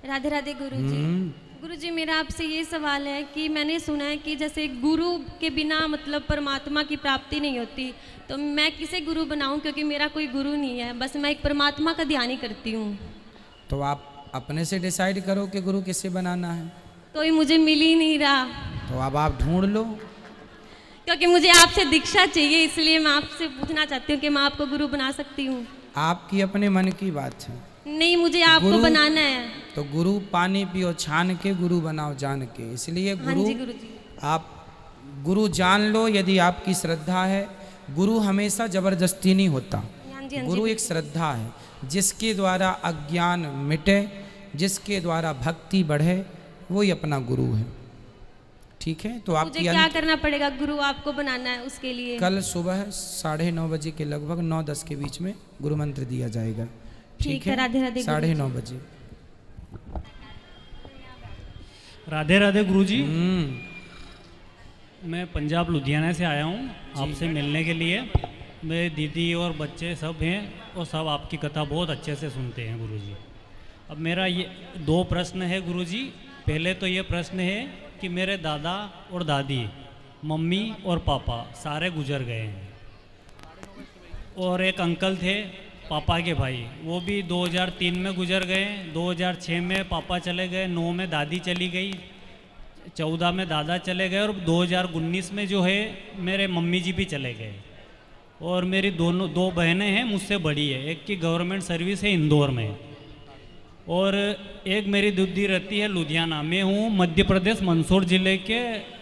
राधे राधे गुरुजी। गुरुजी मेरा आपसे ये सवाल है कि मैंने सुना है कि जैसे गुरु के बिना मतलब परमात्मा की प्राप्ति नहीं होती, तो मैं किसे गुरु बनाऊं, क्योंकि मेरा कोई गुरु नहीं है, बस मैं एक परमात्मा का ध्यान ही करती हूँ। तो आप अपने से डिसाइड करो कि गुरु किसे बनाना है। तो ये मुझे मिल ही नहीं रहा, तो अब आप ढूंढ लो। क्योंकि मुझे आपसे दीक्षा चाहिए, इसलिए मैं आपसे पूछना चाहती हूँ कि मैं आपको गुरु बना सकती हूँ। आपकी अपने मन की बात है। नहीं, मुझे आपको बनाना है। तो गुरु पानी पियो छान के, गुरु बनाओ जान के। इसलिए हाँ गुरु जी गुरुजी। आप गुरु जान लो यदि आपकी श्रद्धा है। गुरु हमेशा जबरदस्ती नहीं होता। हाँ जी, गुरु एक श्रद्धा है, जिसके द्वारा अज्ञान मिटे, जिसके द्वारा भक्ति बढ़े, वही अपना गुरु है। ठीक है, तो मुझे क्या करना पड़ेगा गुरु आपको बनाना है उसके लिए? कल सुबह 9:30 बजे के लगभग 9-10 के बीच में गुरु मंत्र दिया जाएगा। ठीक है, राधे राधे। 9:30 बजे। राधे राधे गुरुजी। मैं पंजाब लुधियाना से आया हूँ आपसे मिलने के लिए। मेरे दीदी और बच्चे सब हैं और सब आपकी कथा बहुत अच्छे से सुनते हैं गुरुजी। अब मेरा ये 2 प्रश्न है गुरुजी। पहले तो ये प्रश्न है कि मेरे दादा और दादी, मम्मी और पापा सारे गुजर गए हैं, और एक अंकल थे पापा के भाई, वो भी 2003 में गुजर गए। 2006 में पापा चले गए, 9 में दादी चली गई, 14 में दादा चले गए, और 2019 में जो है मेरे मम्मी जी भी चले गए। और मेरी 2 बहनें हैं, मुझसे बड़ी है। एक की गवर्नमेंट सर्विस है इंदौर में, और एक मेरी दीदी रहती है लुधियाना। मैं हूँ मध्य प्रदेश मंदसौर जिले के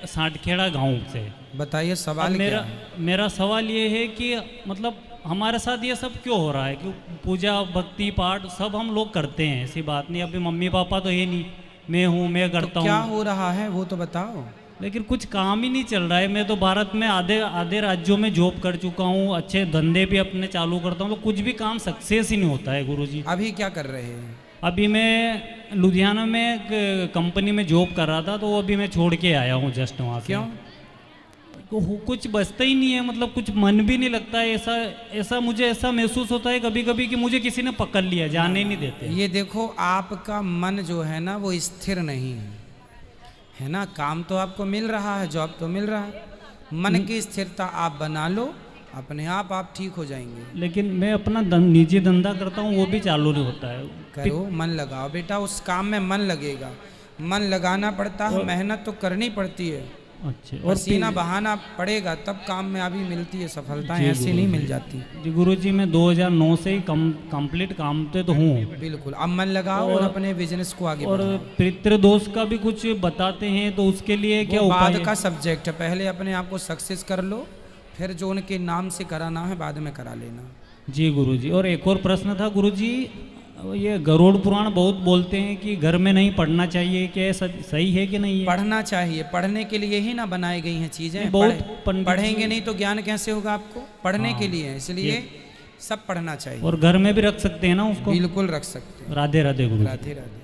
सांठखेड़ा गांव से। बताइए सवाल क्या है? मेरा सवाल ये है कि मतलब हमारे साथ ये सब क्यों हो रहा है कि पूजा भक्ति पाठ सब हम लोग करते हैं, ऐसी बात नहीं। अभी मम्मी पापा तो है नहीं, मैं हूँ, मैं करता हूँ। क्या हो रहा है वो तो बताओ। लेकिन कुछ काम ही नहीं चल रहा है। मैं तो भारत में आधे राज्यों में जॉब कर चुका हूँ, अच्छे धंधे भी अपने चालू करता हूँ, तो कुछ भी काम सक्सेस ही नहीं होता है गुरुजी। अभी क्या कर रहे हैं? अभी मैं लुधियाना में एक कंपनी में जॉब कर रहा था, तो वो अभी मैं छोड़ के आया हूँ जस्ट वहाँ से। क्यों? कुछ बचता ही नहीं है, मतलब कुछ मन भी नहीं लगता है। ऐसा मुझे ऐसा महसूस होता है कभी कभी कि मुझे किसी ने पकड़ लिया, जाने ही नहीं देते। ये देखो, आपका मन जो है ना वो स्थिर नहीं है ना। काम तो आपको मिल रहा है, जॉब तो मिल रहा है, मन की स्थिरता आप बना लो, अपने आप ठीक हो जाएंगे। लेकिन मैं अपना निजी धंधा करता हूँ, वो भी चालू नहीं होता है। करो, मन लगाओ बेटा, उस काम में मन लगेगा। मन लगाना पड़ता है, मेहनत तो करनी पड़ती है। अच्छा, और पसीना बहाना पड़ेगा तब काम में अभी मिलती है सफलता, ऐसे नहीं मिल जाती। जी गुरुजी, मैं 2009 से ही कंप्लीट काम पे तो हूँ। बिल्कुल, अब मन लगाओ और अपने बिजनेस को आगे और पितृदोष का भी कुछ बताते हैं, तो उसके लिए क्या उपाय बाद का सब्जेक्ट है। पहले अपने आप को सक्सेस कर लो, फिर जो उनके नाम से कराना है बाद में करा लेना। जी गुरुजी। और एक और प्रश्न था गुरुजी, ये गरुड़ पुराण बहुत बोलते हैं कि घर में नहीं पढ़ना चाहिए, क्या सही है कि नहीं है? पढ़ना चाहिए, पढ़ने के लिए ही ना बनाई गई हैं चीजें। पढ़ेंगे नहीं तो ज्ञान कैसे होगा आपको? पढ़ने के लिए, इसलिए सब पढ़ना चाहिए। और घर में भी रख सकते हैं ना उसको? बिल्कुल रख सकते हैं। राधे राधे गुरु। राधे राधे।